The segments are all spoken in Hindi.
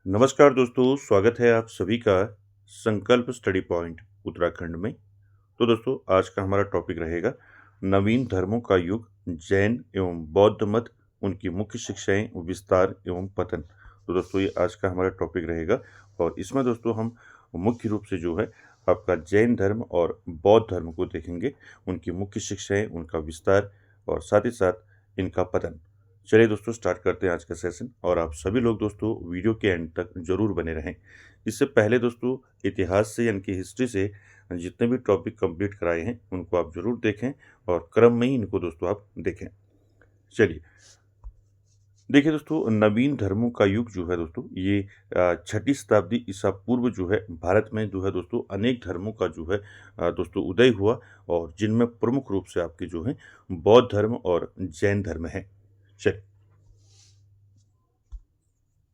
नमस्कार दोस्तों, स्वागत है आप सभी का संकल्प स्टडी पॉइंट उत्तराखंड में। तो दोस्तों, आज का हमारा टॉपिक रहेगा नवीन धर्मों का युग, जैन एवं बौद्ध मत, उनकी मुख्य शिक्षाएं, विस्तार एवं पतन। तो दोस्तों, ये आज का हमारा टॉपिक रहेगा और इसमें दोस्तों हम मुख्य रूप से जो है आपका जैन धर्म और बौद्ध धर्म को देखेंगे, उनकी मुख्य शिक्षाएं, उनका विस्तार और साथ ही साथ इनका पतन। चलिए दोस्तों, स्टार्ट करते हैं आज का सेशन और आप सभी लोग दोस्तों वीडियो के एंड तक जरूर बने रहें। इससे पहले दोस्तों इतिहास से यानी कि हिस्ट्री से जितने भी टॉपिक कंप्लीट कराए हैं उनको आप जरूर देखें और क्रम में ही इनको दोस्तों आप देखें। चलिए देखिए दोस्तों, नवीन धर्मों का युग जो है दोस्तों ये छठी शताब्दी ईसा पूर्व जो है भारत में जो है दोस्तों अनेक धर्मों का जो है दोस्तों उदय हुआ और जिनमें प्रमुख रूप से आपके जो है बौद्ध धर्म और जैन धर्म है। चलिए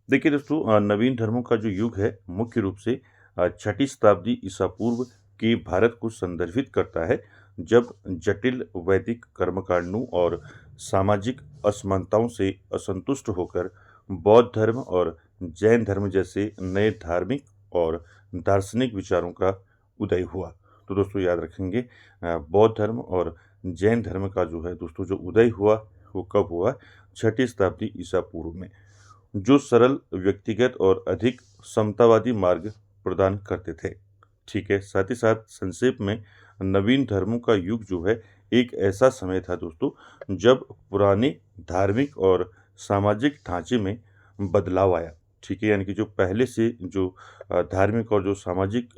देखिए दोस्तों, नवीन धर्मों का जो युग है मुख्य रूप से छठी शताब्दी ईसा पूर्व के भारत को संदर्भित करता है, जब जटिल वैदिक कर्मकांडों और सामाजिक असमानताओं से असंतुष्ट होकर बौद्ध धर्म और जैन धर्म जैसे नए धार्मिक और दार्शनिक विचारों का उदय हुआ। तो दोस्तों याद रखेंगे, बौद्ध धर्म और जैन धर्म का जो है दोस्तों जो उदय हुआ वो कब हुआ? छठी शताब्दी ईसा पूर्व में, जो सरल, व्यक्तिगत और अधिक समतावादी मार्ग प्रदान करते थे। ठीक है, साथ ही साथ संक्षेप में नवीन धर्मों का युग जो है एक ऐसा समय था दोस्तों जब पुराने धार्मिक और सामाजिक ढांचे में बदलाव आया। ठीक है, यानी कि जो पहले से जो धार्मिक और जो सामाजिक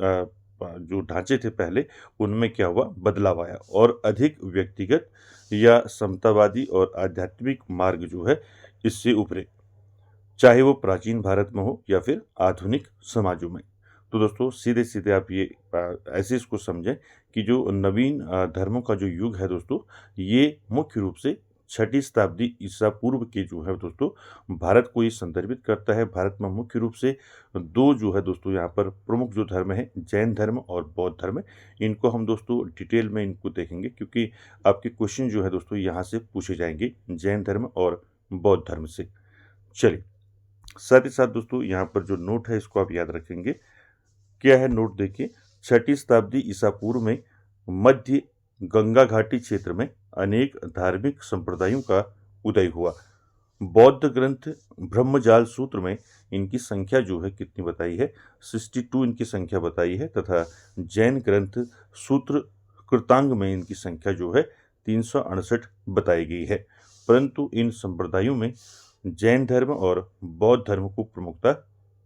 जो ढांचे थे पहले, उनमें क्या हुआ? बदलाव आया और अधिक व्यक्तिगत या समतावादी और आध्यात्मिक मार्ग जो है इससे उभरे, चाहे वो प्राचीन भारत में हो या फिर आधुनिक समाजों में। तो दोस्तों सीधे सीधे आप ये ऐसे इसको समझें कि जो नवीन धर्मों का जो युग है दोस्तों, ये मुख्य रूप से छठी शताब्दी ईसा पूर्व के जो है दोस्तों भारत को ये संदर्भित करता है। भारत में मुख्य रूप से दो जो है दोस्तों यहाँ पर प्रमुख जो धर्म है, जैन धर्म और बौद्ध धर्म। इनको हम दोस्तों डिटेल में इनको देखेंगे क्योंकि आपके क्वेश्चन जो है दोस्तों यहाँ से पूछे जाएंगे जैन धर्म और बौद्ध धर्म से। चलिए, साथ ही साथ दोस्तों यहाँ पर जो नोट है इसको आप याद रखेंगे। क्या है नोट? देखिए, छठी शताब्दी ईसा पूर्व में मध्य गंगा घाटी क्षेत्र में अनेक धार्मिक संप्रदायों का उदय हुआ। बौद्ध ग्रंथ ब्रह्मजाल सूत्र में इनकी संख्या जो है कितनी बताई है? 62 इनकी संख्या बताई है, तथा जैन ग्रंथ सूत्र कृतांग में इनकी संख्या जो है 368 बताई गई है। परंतु इन संप्रदायों में जैन धर्म और बौद्ध धर्म को प्रमुखता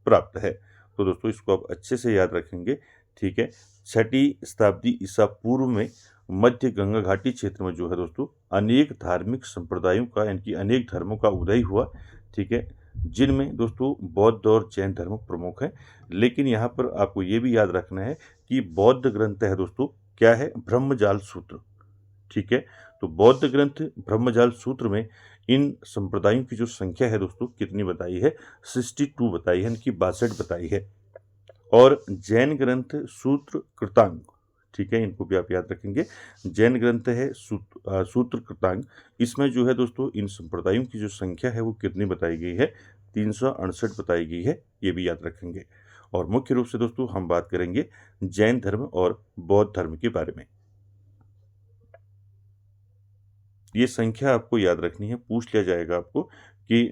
प्राप्त है। तो दोस्तों इसको आप अच्छे से याद रखेंगे। ठीक है, छठी शताब्दी ईसा पूर्व में मध्य गंगा घाटी क्षेत्र में जो है दोस्तों अनेक धार्मिक संप्रदायों का यानी कि अनेक धर्मों का उदय हुआ। ठीक है, जिनमें दोस्तों बौद्ध और जैन धर्म प्रमुख हैं। लेकिन यहाँ पर आपको ये भी याद रखना है कि बौद्ध ग्रंथ है दोस्तों क्या है? ब्रह्मजाल सूत्र। ठीक है, तो बौद्ध ग्रंथ ब्रह्मजाल सूत्र में इन संप्रदायों की जो संख्या है दोस्तों कितनी बताई है? 62 बताई है, यानी कि 62 बताई है। और जैन ग्रंथ सूत्र कृतांग, ठीक है, इनको भी आप याद रखेंगे। जैन ग्रंथ है सूत्र कृतांग, इसमें जो है दोस्तों इन संप्रदायों की जो संख्या है वो कितनी बताई गई है? 368 बताई गई है, ये भी याद रखेंगे। और मुख्य रूप से दोस्तों हम बात करेंगे जैन धर्म और बौद्ध धर्म के बारे में। ये संख्या आपको याद रखनी है, पूछ लिया जाएगा आपको कि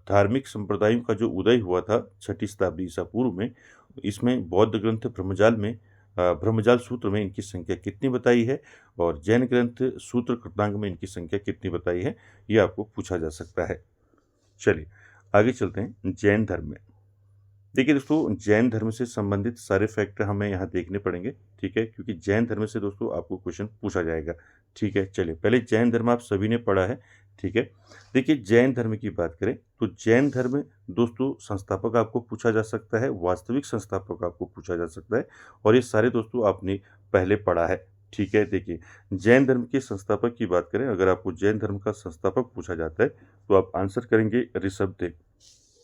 धार्मिक संप्रदायों का जो उदय हुआ था छठी शताब्दी ईसा पूर्व में, इसमें बौद्ध ग्रंथ ब्रह्मजाल सूत्र में इनकी संख्या कितनी बताई है और जैन ग्रंथ सूत्र कृतांग में इनकी संख्या कितनी बताई है, ये आपको पूछा जा सकता है। चलिए आगे चलते हैं जैन धर्म में। देखिए दोस्तों, जैन धर्म से संबंधित सारे फैक्टर हमें यहाँ देखने पड़ेंगे। ठीक है, क्योंकि जैन धर्म से दोस्तों आपको क्वेश्चन पूछा जाएगा। ठीक है, चलिए पहले जैन धर्म आप सभी ने पढ़ा है। ठीक है, देखिए जैन धर्म की बात करें तो जैन धर्म दोस्तों संस्थापक आपको पूछा जा सकता है, वास्तविक संस्थापक आपको पूछा जा सकता है, और ये सारे दोस्तों आपने पहले पढ़ा है। ठीक है, देखिए जैन धर्म के संस्थापक की बात करें, अगर आपको जैन धर्म का संस्थापक पूछा जाता है तो आप आंसर करेंगे ऋषभदेव।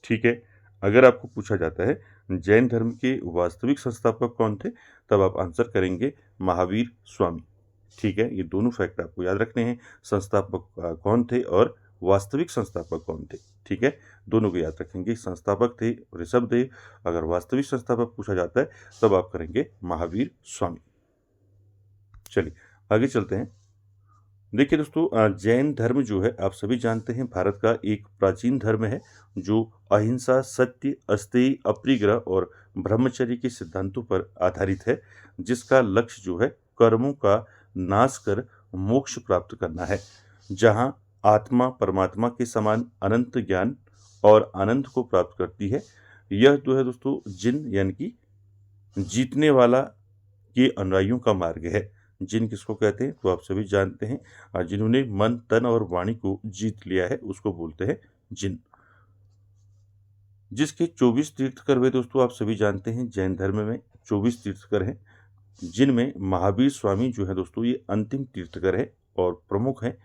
ठीक है, अगर आपको पूछा जाता है जैन धर्म के वास्तविक संस्थापक कौन थे, तब आप आंसर करेंगे महावीर स्वामी। ठीक है, ये दोनों फैक्ट आपको याद रखने हैं, संस्थापक कौन थे और वास्तविक संस्थापक कौन थे। ठीक है, दोनों को याद रखेंगे। संस्थापक थे ऋषभदेव, अगर वास्तविक संस्थापक पूछा जाता है तब आप करेंगे महावीर स्वामी। चलिए आगे चलते हैं। देखिए दोस्तों, जैन धर्म जो है आप सभी जानते हैं भारत का एक प्राचीन धर्म है जो अहिंसा, सत्य, अस्तेय, अपरिग्रह और ब्रह्मचर्य के सिद्धांतों पर आधारित है, जिसका लक्ष्य जो है कर्मों का नाश कर मोक्ष प्राप्त करना है, जहां आत्मा परमात्मा के समान अनंत ज्ञान और आनंद को प्राप्त करती है। यह जो है दोस्तों जिन यानी कि जीतने वाला के अनुयायियों का मार्ग है। जिन किसको कहते हैं तो आप सभी जानते हैं, जिन्होंने मन, तन और वाणी को जीत लिया है उसको बोलते हैं जिन। जिसके 24 तीर्थकर हुए दोस्तों आप सभी जानते हैं, जैन धर्म में 24 तीर्थकर हैं, जिनमें महावीर स्वामी जो है दोस्तों ये अंतिम तीर्थकर है और प्रमुख हैं।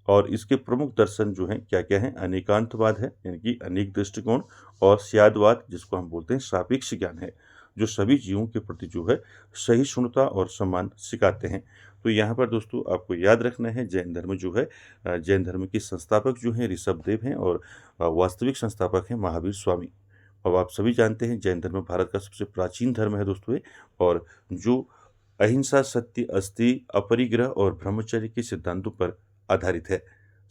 और इसके प्रमुख दर्शन जो हैं क्या क्या हैं, अनेकांतवाद है यानी कि अनेक दृष्टिकोण, और स्यादवाद जिसको हम बोलते हैं सापेक्ष ज्ञान है, जो सभी जीवों के प्रति जो है सहिष्णुता और सम्मान सिखाते हैं। तो यहाँ पर दोस्तों आपको याद रखना है, जैन धर्म जो है, जैन धर्म के संस्थापक जो हैं ऋषभदेव हैं और वास्तविक संस्थापक हैं महावीर स्वामी। अब आप सभी जानते हैं जैन धर्म भारत का सबसे प्राचीन धर्म है दोस्तों ये, और जो अहिंसा, सत्य, अस्तेय, अपरिग्रह और ब्रह्मचर्य के सिद्धांतों पर आधारित है।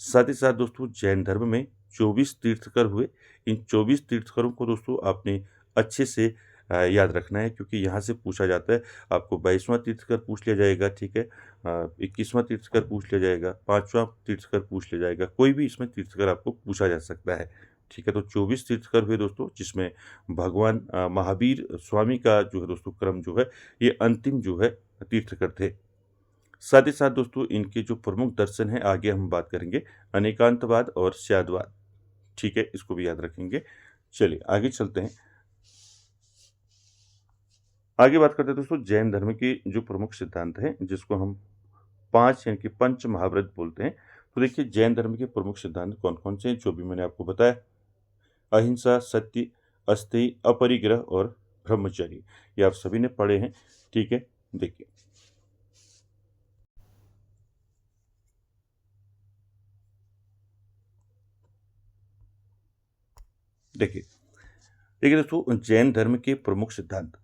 साथ ही साथ दोस्तों जैन धर्म में 24 तीर्थकर हुए। इन 24 तीर्थकरों को दोस्तों आपने अच्छे से याद रखना है, क्योंकि यहाँ से पूछा जाता है। आपको 22वां तीर्थकर पूछ लिया जाएगा, ठीक है, 21वां तीर्थकर पूछ लिया जाएगा, 5वां तीर्थकर पूछ लिया जाएगा, कोई भी इसमें तीर्थकर आपको पूछा जा सकता है। ठीक है, तो 24 तीर्थकर हुए दोस्तों, जिसमें भगवान महावीर स्वामी का जो है दोस्तों क्रम जो है ये अंतिम जो है तीर्थकर थे। साथ ही साथ दोस्तों इनके जो प्रमुख दर्शन हैं आगे हम बात करेंगे, अनेकांतवाद और स्यादवाद। ठीक है, इसको भी याद रखेंगे। चलिए आगे चलते हैं। आगे बात करते हैं दोस्तों जैन धर्म के जो प्रमुख सिद्धांत हैं, जिसको हम 5 यानी कि पंच महाव्रत बोलते हैं। तो देखिए जैन धर्म के प्रमुख सिद्धांत कौन कौन से हैं, जो भी मैंने आपको बताया, अहिंसा, सत्य, अस्तेय, अपरिग्रह और ब्रह्मचर्य, ये आप सभी ने पढ़े हैं। ठीक है, देखिए देखिए देखिए दोस्तों, जैन धर्म के प्रमुख सिद्धांत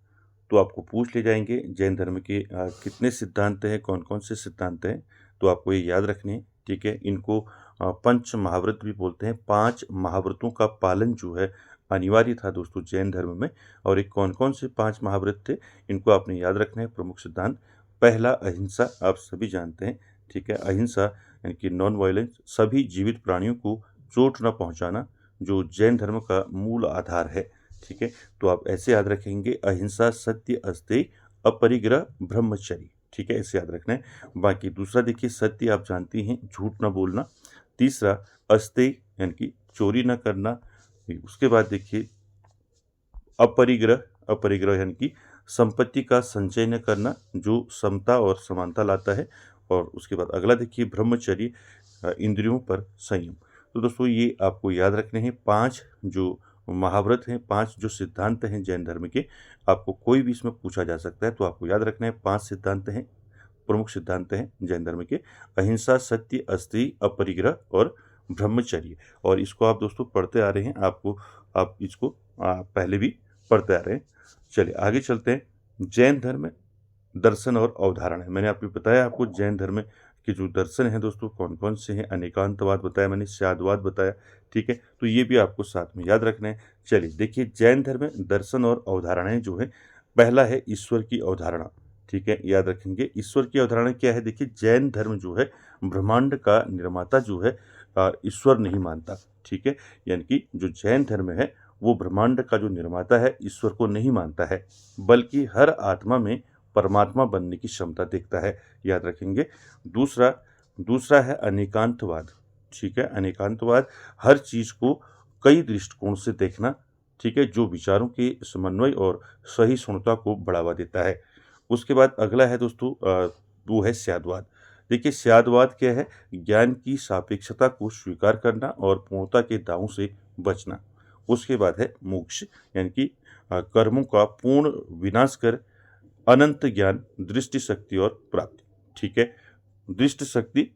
तो आपको पूछ ले जाएंगे। जैन धर्म के कितने सिद्धांत हैं, कौन कौन से सिद्धांत हैं, तो आपको ये याद रखने हैं। ठीक है, इनको पंच महाव्रत भी बोलते हैं। 5 महाव्रतों का पालन जो है अनिवार्य था दोस्तों जैन धर्म में। और एक कौन कौन से 5 महाव्रत थे, इनको आपने याद रखना है। प्रमुख सिद्धांत, पहला अहिंसा, आप सभी जानते हैं। ठीक है, अहिंसा यानी कि नॉन वायलेंस, सभी जीवित प्राणियों को चोट न पहुंचाना, जो जैन धर्म का मूल आधार है। ठीक है, तो आप ऐसे याद रखेंगे, अहिंसा, सत्य, अस्तेय, अपरिग्रह, ब्रह्मचर्य। ठीक है, ऐसे याद रखना है। बाकी दूसरा देखिए, सत्य आप जानती हैं, झूठ ना बोलना। तीसरा अस्तेय यानी कि चोरी ना करना। उसके बाद देखिए अपरिग्रह, अपरिग्रह यानी कि संपत्ति का संचय न करना, जो समता और समानता लाता है। और उसके बाद अगला देखिए ब्रह्मचर्य, इंद्रियों पर संयम। तो दोस्तों ये आपको याद रखने हैं। 5 जो महाव्रत हैं, 5 जो सिद्धांत हैं जैन धर्म के, आपको कोई भी इसमें पूछा जा सकता है, तो आपको याद रखना है। 5 सिद्धांत हैं, प्रमुख सिद्धांत हैं जैन धर्म के, अहिंसा, सत्य, अस्तेय, अपरिग्रह और ब्रह्मचर्य। और इसको आप दोस्तों पढ़ते आ रहे हैं, आप इसको पहले भी पढ़ते आ रहे हैं। चलिए आगे चलते हैं। जैन धर्म दर्शन और अवधारणा, मैंने आपको बताया, आपको जैन धर्म के जो दर्शन हैं दोस्तों कौन कौन से हैं, अनेकांतवाद बताया मैंने, स्यादवाद बताया। ठीक है, तो ये भी आपको साथ में याद रखना है। चलिए देखिए, जैन धर्म दर्शन और अवधारणाएं जो है, पहला है ईश्वर की अवधारणा। ठीक है, याद रखेंगे ईश्वर की अवधारणा क्या है। देखिए जैन धर्म जो है ब्रह्मांड का निर्माता जो है ईश्वर नहीं मानता। ठीक है, यानी कि जो जैन धर्म है वो ब्रह्मांड का जो निर्माता है ईश्वर को नहीं मानता है, बल्कि हर आत्मा में परमात्मा बनने की क्षमता देखता है। याद रखेंगे। दूसरा है अनेकांतवाद। ठीक है, अनेकांतवाद हर चीज को कई दृष्टिकोण से देखना। ठीक है, जो विचारों के समन्वय और सहिष्णुता को बढ़ावा देता है। उसके बाद अगला है दोस्तों वो है स्यादवाद। देखिए स्यादवाद क्या है, ज्ञान की सापेक्षता को स्वीकार करना और पूर्णता के दांव से बचना। उसके बाद है मोक्ष, यानी कि कर्मों का पूर्ण विनाश कर अनंत ज्ञान, दृष्टि शक्ति और प्राप्ति। ठीक है, दृष्टि शक्ति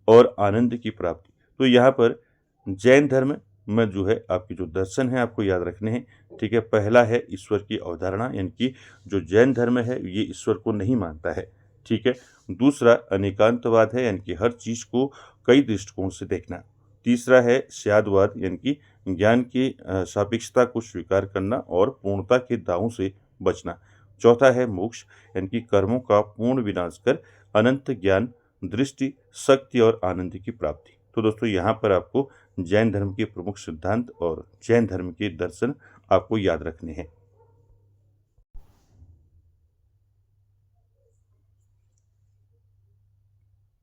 और आनंद की प्राप्ति। तो यहाँ पर जैन धर्म में जो है आपके जो दर्शन है आपको याद रखने हैं। ठीक है, पहला है ईश्वर की अवधारणा, यानी कि जो जैन धर्म है ये ईश्वर को नहीं मानता है। ठीक है, दूसरा अनेकांतवाद है, यानी कि हर चीज को कई दृष्टिकोण से देखना। तीसरा है स्यादवाद, यानी कि ज्ञान की सापेक्षता को स्वीकार करना और पूर्णता के दावों से बचना। चौथा है मोक्ष, यानी कि कर्मों का पूर्ण विनाश कर अनंत ज्ञान, दृष्टि, शक्ति और आनंद की प्राप्ति। तो दोस्तों यहाँ पर आपको जैन धर्म के प्रमुख सिद्धांत और जैन धर्म के दर्शन आपको याद रखने हैं।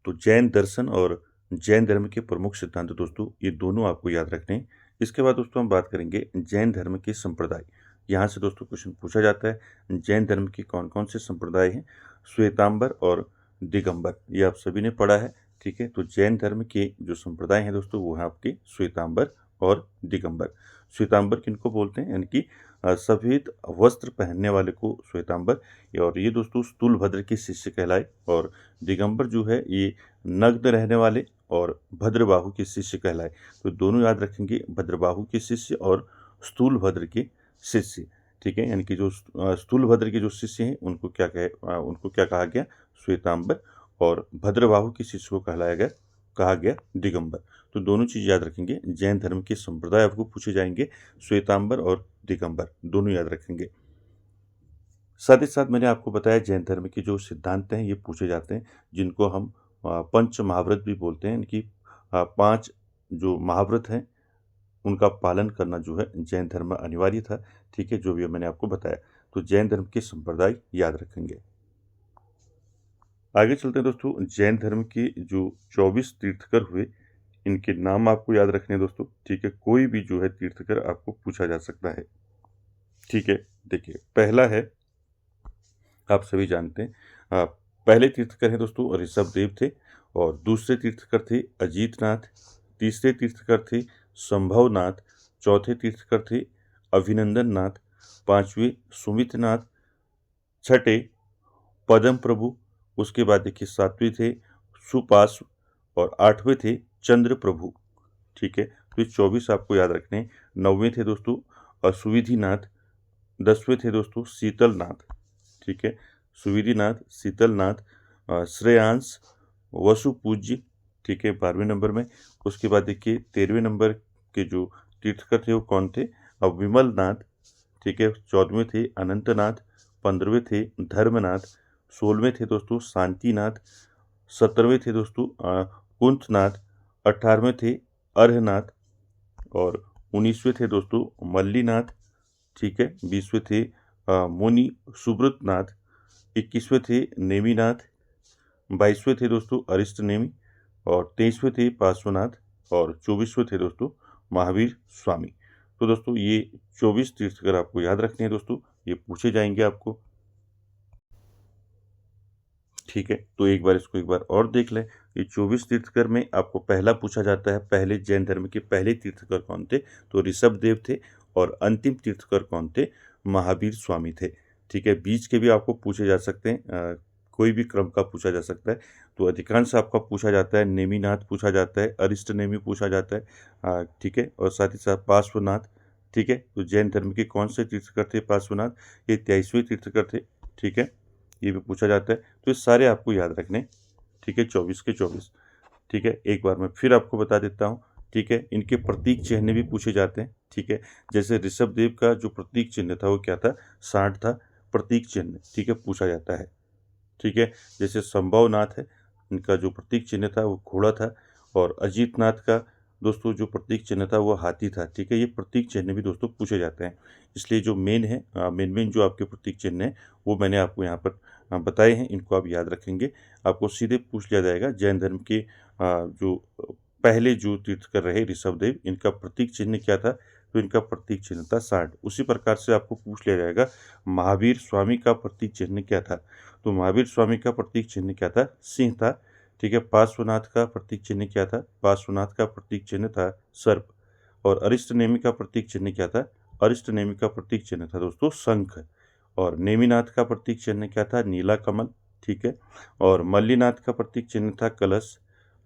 तो जैन दर्शन और जैन धर्म के प्रमुख सिद्धांत दोस्तों ये दोनों आपको याद रखने हैं। इसके बाद दोस्तों हम बात करेंगे जैन धर्म के संप्रदाय। यहाँ से दोस्तों क्वेश्चन पूछा जाता है जैन धर्म के कौन कौन से संप्रदाय हैं। श्वेतांबर और दिगंबर, ये आप सभी ने पढ़ा है। ठीक है, तो जैन धर्म के जो संप्रदाय हैं दोस्तों वो है आपके श्वेतांबर और दिगंबर। श्वेतांबर किनको बोलते हैं, यानी कि सफेद वस्त्र पहनने वाले को श्वेतांबर, और ये दोस्तों स्थूलभद्र के शिष्य कहलाए। और दिगंबर जो है ये नग्न रहने वाले और भद्रबाहु के शिष्य कहलाए। तो दोनों याद रखेंगे, भद्रबाहु के शिष्य और स्थूलभद्र के शिष्य। ठीक है, यानी कि जो स्थूलभद्र के जो शिष्य हैं उनको क्या कहा गया, श्वेतांबर, और भद्रबाहु के शिष्य को कहा गया दिगंबर। तो दोनों चीज याद रखेंगे। जैन धर्म के संप्रदाय आपको पूछे जाएंगे, श्वेतांबर और दिगंबर दोनों याद रखेंगे। साथ ही साथ मैंने आपको बताया जैन धर्म के जो सिद्धांत हैं ये पूछे जाते हैं, जिनको हम पंच महाव्रत भी बोलते हैं। इनकी 5 जो महाव्रत हैं उनका पालन करना जो है जैन धर्म में अनिवार्य था। ठीक है, जो भी मैंने आपको बताया। तो जैन धर्म के संप्रदाय याद रखेंगे। आगे चलते हैं दोस्तों, जैन धर्म के जो 24 तीर्थकर हुए इनके नाम आपको याद रखने हैं दोस्तों। ठीक है, कोई भी जो है तीर्थकर आपको पूछा जा सकता है। ठीक है, देखिए पहला है, आप सभी जानते हैं, पहले तीर्थकर हैं दोस्तों ऋषभदेव थे, और दूसरे तीर्थकर थे अजीतनाथ, तीसरे तीर्थकर थे संभवनाथ, चौथे तीर्थकर थे अभिनंदन नाथ, पांचवें सुमितनाथ, छठे पदम प्रभु, उसके बाद देखिए सातवें थे सुपार्श्व, और आठवें थे चंद्र प्रभु। ठीक है, तो ये 24 आपको याद रखने हैं। 9वें थे दोस्तों असुविधिनाथ, 10वें थे दोस्तों शीतलनाथ। ठीक है, सुविधिनाथ, शीतलनाथ, श्रेयांश, वसुपूज्य। ठीक है, 12वें नंबर में। उसके बाद देखिए 13वें नंबर के जो तीर्थकर थे वो कौन थे, अब विमलनाथ। ठीक है, 14वें थे अनंतनाथ, 15वें थे धर्मनाथ, 16वें थे दोस्तों शांतिनाथ, 17वें थे दोस्तों कुंथनाथ, 18वें थे अर्हनाथ, और 19वें थे दोस्तों मल्लीनाथ। ठीक है, 20वें थे मुनि सुब्रतनाथ, 21वें थे नेमिनाथ, 22वें थे दोस्तों अरिष्ट नेमि, और 23वें थे पार्श्वनाथ, और 24वें थे दोस्तों महावीर स्वामी। तो दोस्तों ये 24 तीर्थकर आपको याद रखने हैं दोस्तों, ये पूछे जाएंगे आपको। ठीक है, तो एक बार इसको एक बार और देख लें। ये 24 तीर्थकर में आपको पहला पूछा जाता है, पहले जैन धर्म के पहले तीर्थकर कौन थे, तो ऋषभदेव थे, और अंतिम तीर्थकर कौन थे, महावीर स्वामी थे। ठीक है, बीच के भी आपको पूछे जा सकते हैं, कोई भी क्रम का पूछा जा सकता है। तो अधिकांश आपका पूछा जाता है नेमिनाथ पूछा जाता है, अरिष्ट नेमि पूछा जाता है। ठीक है, और साथ ही साथ पार्श्वनाथ। ठीक है, तो जैन धर्म के कौन से तीर्थकर थे पार्श्वनाथ, ये 23वें तीर्थकर थे। ठीक है, ये भी पूछा जाता है। तो ये सारे आपको याद रखने। ठीक है, 24 के 24। ठीक है, एक बार मैं फिर आपको बता देता हूँ। ठीक है, इनके प्रतीक चिन्ह भी पूछे जाते हैं। ठीक है, जैसे ऋषभदेव का जो प्रतीक चिन्ह था वो क्या था, 60 था प्रतीक चिन्ह। ठीक है, पूछा जाता है। ठीक है, जैसे संभवनाथ है, इनका जो प्रतीक चिन्ह था वो घोड़ा था, और अजीतनाथ का दोस्तों जो प्रतीक चिन्ह था वो हाथी था। ठीक है, ये प्रतीक चिन्ह भी दोस्तों पूछे जाते हैं। इसलिए जो मेन है, मेन जो आपके प्रतीक चिन्ह है वो मैंने आपको यहाँ पर बताए हैं, इनको आप याद रखेंगे। आपको सीधे पूछ लिया जाएगा जैन धर्म के जो पहले जो तीर्थकर रहे ऋषभदेव, इनका प्रतीक चिन्ह क्या था, तो इनका प्रतीक चिन्ह था 60। उसी प्रकार से आपको पूछ लिया जाएगा महावीर स्वामी का प्रतीक चिन्ह क्या था, तो महावीर स्वामी का प्रतीक चिन्ह क्या था, सिंह था। ठीक है, पार्श्वनाथ का प्रतीक चिन्ह क्या था, पार्श्वनाथ का प्रतीक चिन्ह था सर्प। और अरिष्ट नेमि का प्रतीक चिन्ह क्या था, अरिष्ट नेमि का प्रतीक चिन्ह था दोस्तों शंख। और नेमिनाथ का प्रतीक चिन्ह क्या था, नीला कमल। ठीक है, और मल्लीनाथ का प्रतीक चिन्ह था कलश।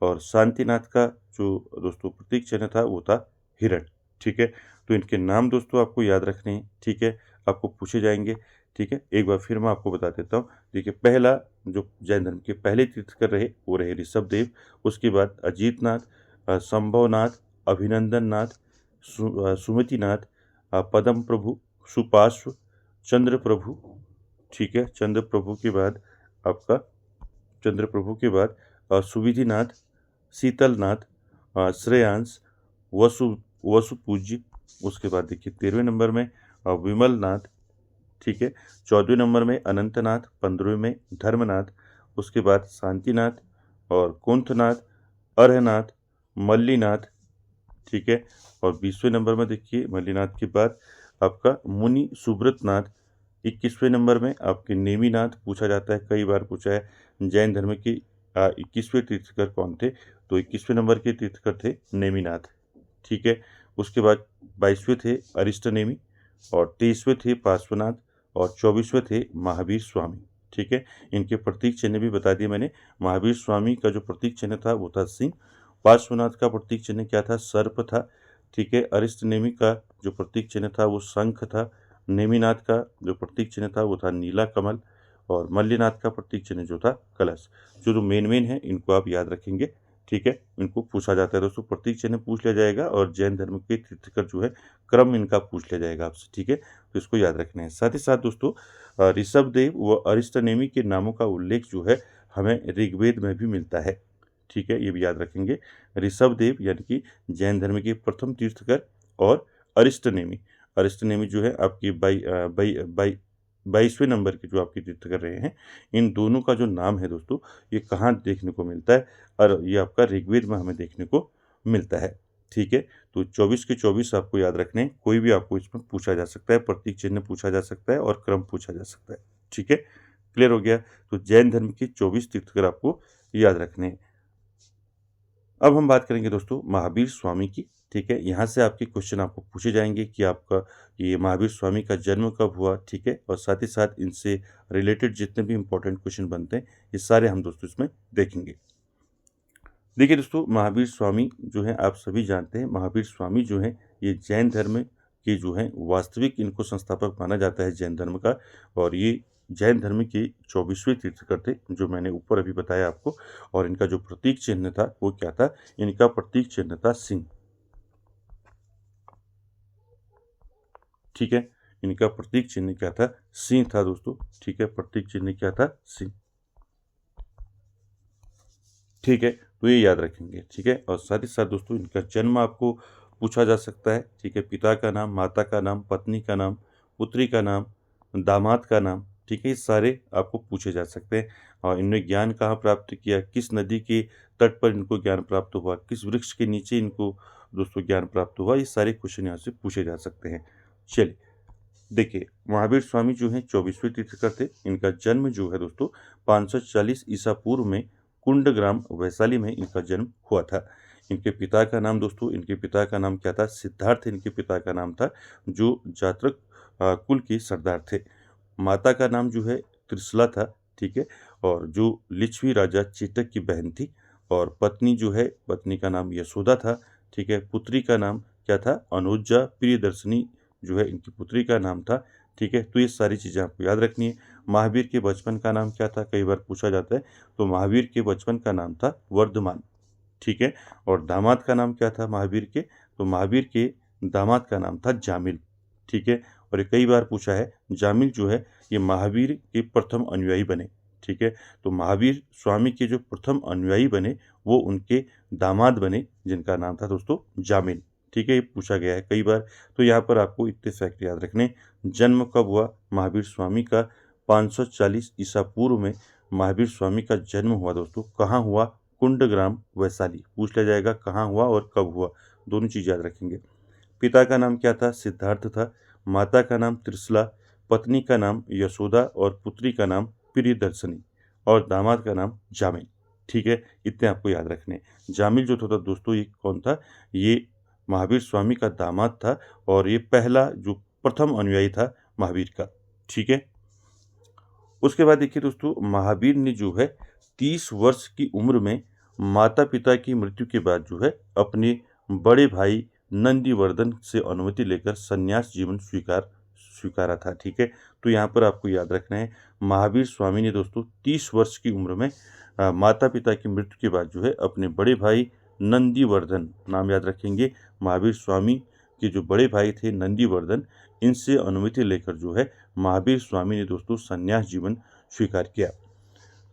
और शांतिनाथ का जो दोस्तों प्रतीक चिन्ह था वो था हिरण। ठीक है, तो इनके नाम दोस्तों आपको याद रखने हैं। ठीक है, आपको पूछे जाएंगे। ठीक है, एक बार फिर मैं आपको बता देता हूँ। देखिए, पहला जो जैन धर्म के पहले तीर्थकर रहे वो रहे ऋषभदेव। उसके बाद अजीतनाथ, संभवनाथ, अभिनंदन नाथ, सुमतिनाथ, पदम प्रभु, सुपार्श्व, चंद्र प्रभु। ठीक है, चंद्र प्रभु के बाद आपका चंद्र प्रभु के बाद सुविधिनाथ, शीतलनाथ, श्रेयांश, वसु वसुपूज्य। उसके बाद देखिए 13वें नंबर में विमलनाथ। ठीक है, 14वें नंबर में अनंतनाथ, 15वें में धर्मनाथ। उसके बाद शांतिनाथ और कुंथनाथ, अर्हनाथ, मल्लीनाथ। ठीक है, और 20वें नंबर में देखिए मल्लीनाथ के बाद आपका मुनि सुब्रतनाथ। 21वें नंबर में आपके नेमिनाथ पूछा जाता है, कई बार पूछा है जैन धर्म के 21वें तीर्थकर कौन थे, तो 21वें नंबर के तीर्थकर थे नेमिनाथ। ठीक है, उसके बाद 22वें थे अरिष्टनेमि और 23वें थे पार्श्वनाथ और 24वें थे महावीर स्वामी। ठीक है, इनके प्रतीक चिन्ह भी बता दिए मैंने। महावीर स्वामी का जो प्रतीक चिन्ह था वो था सिंह। पार्श्वनाथ का प्रतीक चिन्ह क्या था, सर्प था। ठीक है, अरिष्टनेमि का जो प्रतीक चिन्ह था वो शंख था। नेमिनाथ का जो प्रतीक चिन्ह था वो था नीला कमल। और मल्लीनाथ का प्रतीक चिन्ह जो था कलश। जो मेन है इनको आप याद रखेंगे। ठीक है, इनको पूछा जाता है दोस्तों, प्रतीक चिन्ह पूछ लिया जाएगा और जैन धर्म के तीर्थकर जो है क्रम इनका पूछ लिया जाएगा आपसे। ठीक है, तो इसको याद रखना है। साथ ही साथ दोस्तों ऋषभदेव व अरिष्टनेमि के नामों का उल्लेख जो है हमें ऋग्वेद में भी मिलता है। ठीक है, ये भी याद रखेंगे। ऋषभदेव यानी कि जैन धर्म के प्रथम तीर्थकर और अरिष्टनेमि अरिष्टनेमि जो है आपकी 22वें नंबर के जो आपके तीर्थ कर रहे हैं। इन दोनों का जो नाम है दोस्तों ये कहाँ देखने को मिलता है, और ये आपका ऋग्वेद में हमें देखने को मिलता है। ठीक है, तो 24 के 24 आपको याद रखने हैं। कोई भी आपको इसमें पूछा जा सकता है, प्रतीक चिन्ह पूछा जा सकता है और क्रम पूछा जा सकता है। ठीक है, क्लियर हो गया। तो जैन धर्म के 24 तीर्थकर आपको याद रखने हैं। अब हम बात करेंगे दोस्तों महावीर स्वामी की। ठीक है, यहाँ से आपके क्वेश्चन आपको पूछे जाएंगे कि आपका ये महावीर स्वामी का जन्म कब हुआ। ठीक है, और साथ ही साथ इनसे रिलेटेड जितने भी इंपॉर्टेंट क्वेश्चन बनते हैं ये सारे हम दोस्तों इसमें देखेंगे। देखिए दोस्तों, महावीर स्वामी जो है आप सभी जानते हैं, महावीर स्वामी जो है ये जैन धर्म के जो है वास्तविक इनको संस्थापक माना जाता है जैन धर्म का। और ये जैन धर्म के 24वें तीर्थकर थे जो मैंने ऊपर अभी बताया आपको। और इनका जो प्रतीक चिन्ह था वो क्या था, इनका प्रतीक चिन्ह था सिंह। ठीक है, इनका प्रतीक चिन्ह क्या था, सिंह था दोस्तों। ठीक है, प्रतीक चिन्ह क्या था, सिंह। ठीक है, तो ये याद रखेंगे। ठीक है, और साथ ही साथ दोस्तों इनका जन्म आपको पूछा जा सकता है। ठीक है, पिता का नाम, माता का नाम, पत्नी का नाम, पुत्री का नाम, दामाद का नाम। ठीक है, ये सारे आपको पूछे जा सकते हैं। और इन्होंने ज्ञान कहाँ प्राप्त किया, किस नदी के तट पर इनको ज्ञान प्राप्त हुआ, किस वृक्ष के नीचे इनको दोस्तों ज्ञान प्राप्त हुआ, ये सारे क्वेश्चन यहाँ से पूछे जा सकते हैं। चलिए देखिए, महावीर स्वामी जो हैं 24वें तीर्थकर थे। इनका जन्म जो है दोस्तों 540 ईसा पूर्व में कुंडग्राम वैशाली में इनका जन्म हुआ था। इनके पिता का नाम दोस्तों, इनके पिता का नाम क्या था, सिद्धार्थ इनके पिता का नाम था, जो जातक कुल के सरदार थे। माता का नाम जो है त्रिशला था। ठीक है, और जो लिच्छवी राजा चेतक की बहन थी। और पत्नी जो है, पत्नी का नाम यशोदा था। ठीक है, पुत्री का नाम क्या था, अनुजा प्रियदर्शनी जो है इनकी पुत्री का नाम था। ठीक है, तो ये सारी चीज़ें आपको याद रखनी है। महावीर के बचपन का नाम क्या था, कई बार पूछा जाता है। तो महावीर के बचपन का नाम था वर्धमान। ठीक है, और दामाद का नाम क्या था महावीर के, तो महावीर के दामाद का नाम था जामिल। ठीक है, और ये कई बार पूछा है, जामिल जो है ये महावीर के प्रथम अनुयायी बने। ठीक है, तो महावीर स्वामी के जो प्रथम अनुयायी बने वो उनके दामाद बने, जिनका नाम था दोस्तों जामिल। ठीक है, ये पूछा गया है कई बार। तो यहाँ पर आपको इतने फैक्ट याद रखने। जन्म कब हुआ महावीर स्वामी का, 540 ईसा पूर्व में महावीर स्वामी का जन्म हुआ दोस्तों। कहाँ हुआ, कुंडग्राम वैशाली। पूछ लिया जाएगा कहाँ हुआ और कब हुआ, दोनों चीज़ याद रखेंगे। पिता का नाम क्या था, सिद्धार्थ था। माता का नाम त्रिशला, पत्नी का नाम यशोदा और पुत्री का नाम प्रियदर्शनी, और दामाद का नाम जामिल। ठीक है, इतने आपको याद रखने। जामिल जो था दोस्तों ये कौन था, ये महावीर स्वामी का दामाद था और ये पहला जो प्रथम अनुयायी था महावीर का। ठीक है, उसके बाद देखिए दोस्तों, महावीर ने जो है 30 वर्ष की उम्र में माता पिता की मृत्यु के बाद जो है अपने बड़े भाई नंदीवर्धन से अनुमति लेकर संन्यास जीवन स्वीकारा था। ठीक है, तो यहाँ पर आपको याद रखना है महावीर स्वामी ने दोस्तों 30 वर्ष की उम्र में माता पिता की मृत्यु के बाद जो है अपने बड़े भाई नंदीवर्धन, नाम याद रखेंगे, महावीर स्वामी के जो बड़े भाई थे नंदीवर्धन, इनसे अनुमति लेकर जो है महावीर स्वामी ने दोस्तों संन्यास जीवन स्वीकार किया।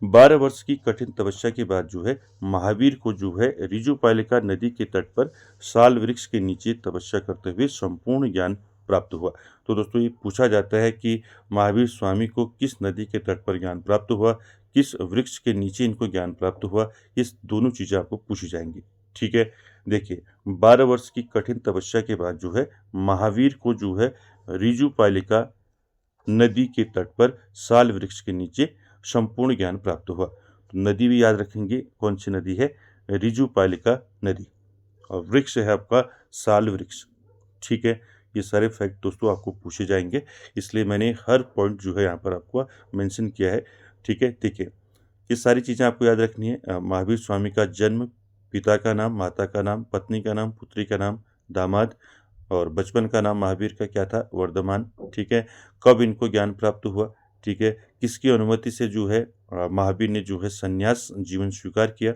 12 वर्ष की कठिन तपस्या के बाद जो है महावीर को जो है ऋजुपालिका नदी के तट पर साल वृक्ष के नीचे तपस्या करते हुए संपूर्ण ज्ञान प्राप्त हुआ। तो दोस्तों ये पूछा जाता है कि महावीर स्वामी को किस नदी के तट पर ज्ञान प्राप्त हुआ, किस वृक्ष के नीचे इनको ज्ञान प्राप्त हुआ, इस दोनों चीज़ें आपको पूछी जाएंगी। ठीक है, देखिए 12 वर्ष की कठिन तपस्या के बाद जो है महावीर को जो है ऋजुपालिका नदी के तट पर साल वृक्ष के नीचे संपूर्ण ज्ञान प्राप्त हुआ। तो नदी भी याद रखेंगे, कौन सी नदी है, ऋजुपालिका नदी, और वृक्ष है आपका साल वृक्ष। ठीक है, ये सारे फैक्ट दोस्तों आपको पूछे जाएंगे, इसलिए मैंने हर पॉइंट जो है यहाँ पर आपको मेंशन किया है। ठीक है, देखिए ये सारी चीज़ें आपको याद रखनी है। महावीर स्वामी का जन्म, पिता का नाम, माता का नाम, पत्नी का नाम, पुत्री का नाम, दामाद, और बचपन का नाम महावीर का क्या था, वर्धमान। ठीक है, कब इनको ज्ञान प्राप्त हुआ, ठीक है, किसकी अनुमति से जो है महावीर ने जो है संन्यास जीवन स्वीकार किया।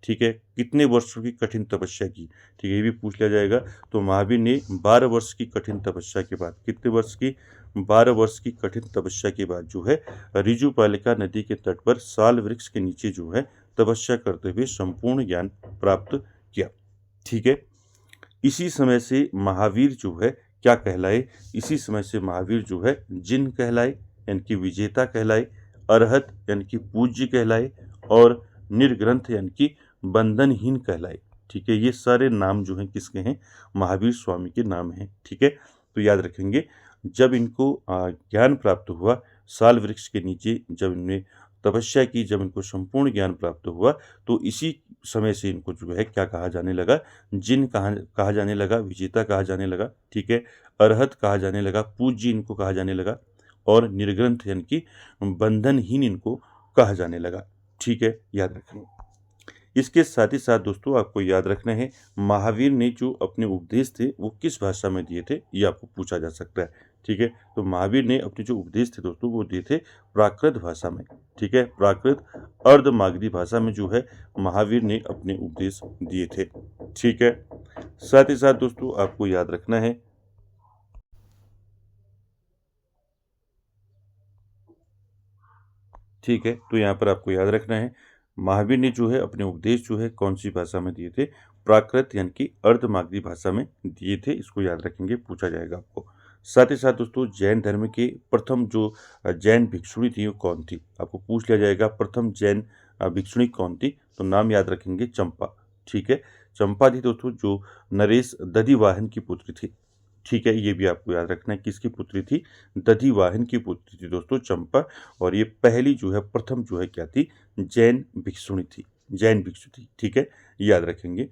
ठीक है, कितने वर्षों की कठिन तपस्या की, ठीक है, ये भी पूछ लिया जाएगा। तो महावीर ने 12 वर्ष की कठिन तपस्या के बाद, कितने वर्ष की, 12 वर्ष की कठिन तपस्या के बाद जो है ऋजुपालिका नदी के तट पर साल वृक्ष के नीचे जो है तपस्या करते हुए संपूर्ण ज्ञान प्राप्त किया। ठीक है, इसी समय से महावीर जो है क्या कहलाए, इसी समय से महावीर जो है जिन कहलाए यानी कि विजेता कहलाए, अरहत यानी कि पूज्य कहलाए, और निर्ग्रंथ यानी कि बंधनहीन कहलाए। ठीक है, ये सारे नाम जो हैं किसके हैं, महावीर स्वामी के नाम हैं। ठीक है, तो याद रखेंगे जब इनको ज्ञान प्राप्त हुआ साल वृक्ष के नीचे, जब इनने तपस्या की, जब इनको संपूर्ण ज्ञान प्राप्त हुआ, तो इसी समय से इनको जो है क्या कहा जाने लगा, जिन कहा जाने लगा, विजेता कहा जाने लगा। ठीक है, अरहत कहा जाने लगा, पूज्य इनको कहा जाने लगा, और निर्ग्रंथ यानी कि बंधनहीन इनको कहा जाने लगा। ठीक है, याद रखें। इसके साथ ही साथ दोस्तों आपको याद रखना है महावीर ने जो अपने उपदेश थे वो किस भाषा में दिए थे, ये आपको पूछा जा सकता है। ठीक है, तो महावीर ने अपने जो उपदेश थे दोस्तों वो दिए थे प्राकृत भाषा में। ठीक है, प्राकृत अर्धमागधी भाषा में जो है महावीर ने अपने उपदेश दिए थे। ठीक है, साथ ही साथ दोस्तों आपको याद रखना है, ठीक है, तो यहाँ पर आपको याद रखना है महावीर ने जो है अपने उपदेश जो है कौन सी भाषा में दिए थे, प्राकृत यानी कि अर्धमागधी भाषा में दिए थे। इसको याद रखेंगे, पूछा जाएगा आपको। साथ ही साथ दोस्तों जैन धर्म के प्रथम जो जैन भिक्षुणी थी वो कौन थी, आपको पूछ लिया जाएगा प्रथम जैन भिक्षुणी कौन थी, तो नाम याद रखेंगे चंपा। ठीक है, चंपा थी दोस्तों जो नरेश दधिवाहन की पुत्री थी। ठीक है, ये भी आपको याद रखना है, किसकी पुत्री थी, दधिवाहन की पुत्री थी दोस्तों चंपा, और ये पहली जो है प्रथम जो है क्या थी, जैन भिक्षुणी थी, जैन भिक्षु थी। ठीक है, याद रखेंगे।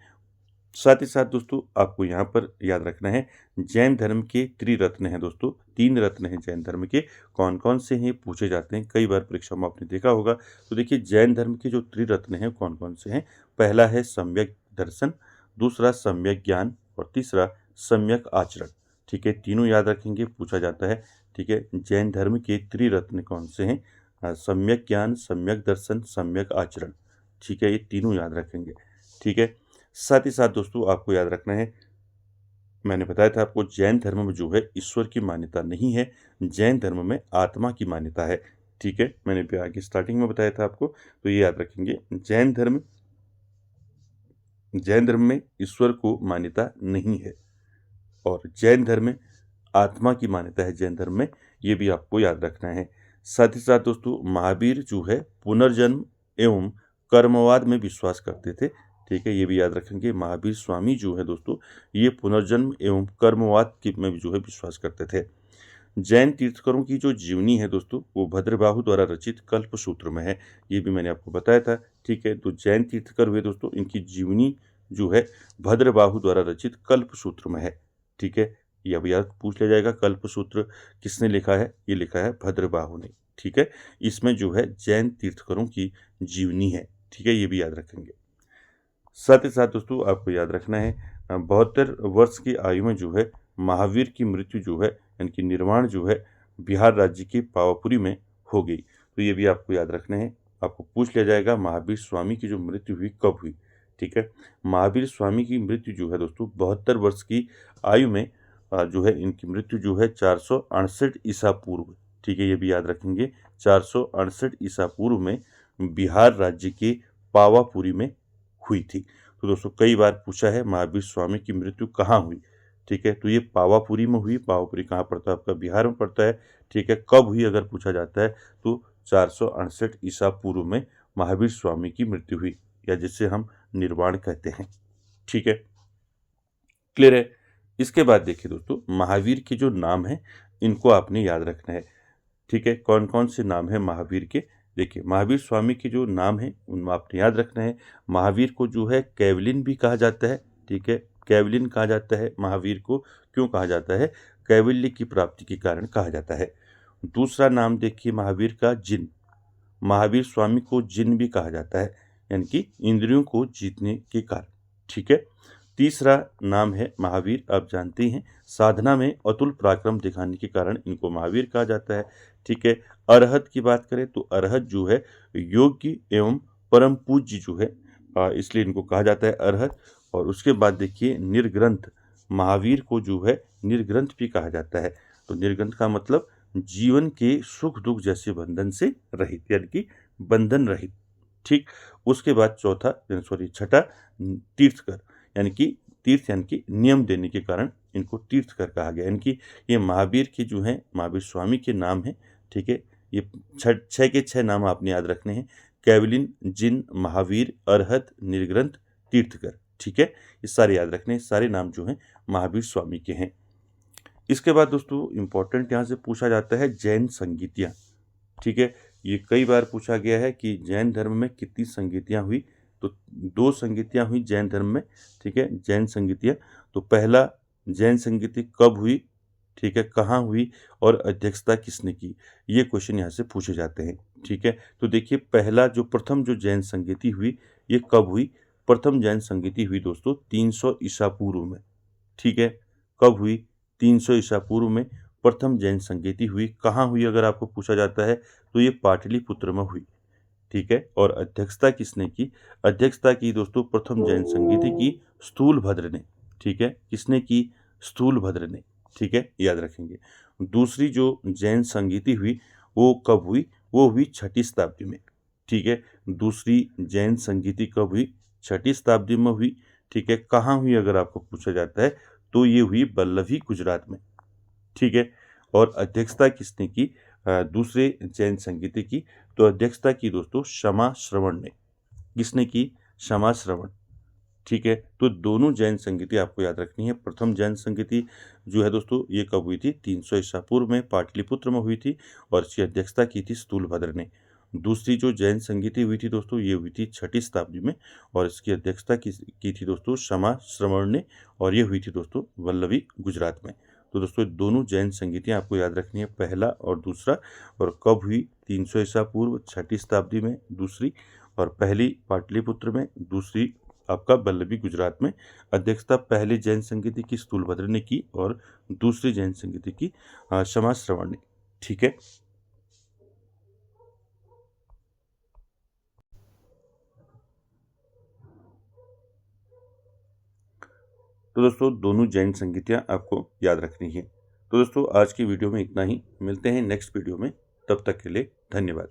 साथ ही साथ दोस्तों आपको यहाँ पर याद रखना है जैन धर्म के त्रिरत्न हैं दोस्तों, 3 रत्न हैं जैन धर्म के, कौन कौन से हैं पूछे जाते हैं, कई बार परीक्षा में आपने देखा होगा। तो देखिए जैन धर्म के जो त्रिरत्न हैं कौन कौन से हैं, पहला है सम्यक दर्शन, दूसरा सम्यक ज्ञान, और तीसरा सम्यक आचरण। ठीक है, तीनों याद रखेंगे, पूछा जाता है। ठीक है, जैन धर्म के त्रिरत्न कौन से हैं, सम्यक ज्ञान, सम्यक दर्शन, सम्यक आचरण। ठीक है, ये तीनों याद रखेंगे। ठीक है, साथ ही साथ दोस्तों आपको याद रखना है, मैंने बताया था आपको जैन धर्म में जो है ईश्वर की मान्यता नहीं है, जैन धर्म में आत्मा की मान्यता है। ठीक है, मैंने भी आगे स्टार्टिंग में बताया था आपको, तो ये याद रखेंगे जैन धर्म में ईश्वर को मान्यता नहीं है, और जैन धर्म में आत्मा की मान्यता है जैन धर्म में, ये भी आपको याद रखना है। साथ ही साथ दोस्तों महावीर जो है पुनर्जन्म एवं कर्मवाद में विश्वास करते थे। ठीक है, ये भी याद रखेंगे, महावीर स्वामी जो है दोस्तों ये पुनर्जन्म एवं कर्मवाद में भी जो है विश्वास करते थे। जैन तीर्थकरों की जो जीवनी है दोस्तों वो भद्रबाहु द्वारा रचित कल्पसूत्र में है, ये भी मैंने आपको बताया था। ठीक है, तो जैन तीर्थकर हुए दोस्तों, इनकी जीवनी जो है भद्रबाहु द्वारा रचित कल्पसूत्र में है। ठीक है, ये अब याद पूछ लिया जाएगा, कल्पसूत्र किसने लिखा है, ये लिखा है भद्रबाहु ने। ठीक है, इसमें जो है जैन तीर्थकरों की जीवनी है। ठीक है, ये भी याद रखेंगे। साथ ही साथ दोस्तों आपको याद रखना है 72 वर्ष की आयु में जो है महावीर की मृत्यु जो है यानी कि निर्वाण जो है बिहार राज्य के पावापुरी में हो गई। तो ये भी आपको याद रखना है। आपको पूछ लिया जाएगा महावीर स्वामी की जो मृत्यु हुई कब हुई। ठीक है, महावीर स्वामी की मृत्यु जो है दोस्तों 72 वर्ष की आयु में जो है इनकी मृत्यु जो है 468 ईसा पूर्व। ठीक है, ये भी याद रखेंगे 468 ईसा पूर्व में बिहार राज्य के पावापुरी में हुई थी। तो दोस्तों कई बार पूछा है महावीर स्वामी की मृत्यु कहाँ हुई। ठीक है, तो ये पावापुरी में हुई। पावापुरी कहाँ पड़ता है? आपका बिहार में पड़ता है। ठीक है, कब हुई अगर पूछा जाता है तो 468 ईसा पूर्व में महावीर स्वामी की मृत्यु हुई, या जिसे हम निर्वाण कहते हैं। ठीक है, क्लियर है। इसके बाद देखिए दोस्तों महावीर के जो नाम है इनको आपने याद रखना है। ठीक है, कौन कौन से नाम है महावीर के? देखिए महावीर स्वामी के जो नाम है उनको आपने याद रखना है। महावीर को जो है कैवलिन भी कहा जाता है। ठीक है, कैवलिन कहा जाता है महावीर को। क्यों कहा जाता है? कैवल्य की प्राप्ति के कारण कहा जाता है। दूसरा नाम देखिए महावीर का जिन। महावीर स्वामी को जिन भी कहा जाता है, यानी कि इंद्रियों को जीतने के कारण। ठीक है, तीसरा नाम है महावीर, आप जानते हैं साधना में अतुल पराक्रम दिखाने के कारण इनको महावीर कहा जाता है। ठीक है, अरहत की बात करें तो अरहत जो है योग्य एवं परम पूज्य जो है, इसलिए इनको कहा जाता है अरहत। और उसके बाद देखिए निर्ग्रंथ, महावीर को जो है निर्ग्रंथ भी कहा जाता है। तो निर्ग्रंथ का मतलब जीवन के सुख दुख जैसे बंधन से रहित, यानी कि बंधन रहित। ठीक, उसके बाद छठा तीर्थकर, यानी कि तीर्थ यानी कि नियम देने के कारण इनको तीर्थकर कहा गया। यानी कि ये महावीर के जो हैं महावीर स्वामी के नाम हैं। ठीक है, ये छः के छः नाम आपने याद रखने हैं। कैवलिन, जिन, महावीर, अरहत, निर्ग्रंथ, तीर्थकर। ठीक है, ये सारे याद रखने हैं। सारे नाम जो हैं महावीर स्वामी के हैं। इसके बाद दोस्तों इंपॉर्टेंट यहाँ से पूछा जाता है जैन संगीतियाँ। ठीक है, ये कई बार पूछा गया है कि जैन धर्म में कितनी संगीतियाँ हुई। तो 2 संगीतियाँ हुई जैन धर्म में। ठीक है, जैन संगीतियाँ। तो पहला जैन संगीति कब हुई? ठीक है, कहाँ हुई और अध्यक्षता किसने की? ये क्वेश्चन यहाँ से पूछे जाते हैं। ठीक है, तो देखिए पहला जो प्रथम जो जैन संगीति हुई ये कब हुई? प्रथम जैन संगीति हुई दोस्तों 300 ईसा पूर्व में। ठीक है, कब हुई? 300 ईसा पूर्व में प्रथम जैन संगीति हुई। कहाँ हुई अगर आपको पूछा जाता है तो ये पाटलिपुत्र में हुई। ठीक है, और अध्यक्षता किसने की? अध्यक्षता की दोस्तों प्रथम जैन संगीति की स्थूलभद्र ने। ठीक है, किसने की? स्थूलभद्र ने। ठीक है, याद रखेंगे। दूसरी जो जैन संगीति हुई वो कब हुई? वो हुई 6ठी शताब्दी में। ठीक है, दूसरी जैन संगीति कब हुई? 6ठी शताब्दी में हुई। ठीक है, कहाँ हुई अगर आपको पूछा जाता है तो ये हुई बल्लभी गुजरात में। ठीक है, और अध्यक्षता किसने की दूसरे जैन संगीति की? तो अध्यक्षता की दोस्तों क्षमा श्रवण ने। किसने की? क्षमा श्रवण। ठीक है, तो दोनों जैन संगीति आपको याद रखनी है। प्रथम जैन संगीति जो है दोस्तों ये कब हुई थी? 300 ईसा पूर्व में पाटलिपुत्र में हुई थी और इसकी अध्यक्षता की थी स्थूलभद्र ने। दूसरी जो जैन संगीति हुई थी दोस्तों ये हुई थी 6ठी शताब्दी में और इसकी अध्यक्षता की थी दोस्तों क्षमा श्रवण ने, और ये हुई थी दोस्तों वल्लभी गुजरात में। तो दोस्तों दोनों जैन संगीतियाँ आपको याद रखनी है, पहला और दूसरा। और कब हुई? 300 ईसा पूर्व 6ठी शताब्दी में दूसरी, और पहली पाटलिपुत्र में, दूसरी आपका वल्लभी गुजरात में। अध्यक्षता पहली जैन संगीति की स्थूलभद्र ने की और दूसरी जैन संगीति की क्षमा श्रवण ने। ठीक है, तो दोस्तों दोनों जैन संगीतियाँ आपको याद रखनी है। तो दोस्तों आज की वीडियो में इतना ही। मिलते हैं नेक्स्ट वीडियो में, तब तक के लिए धन्यवाद।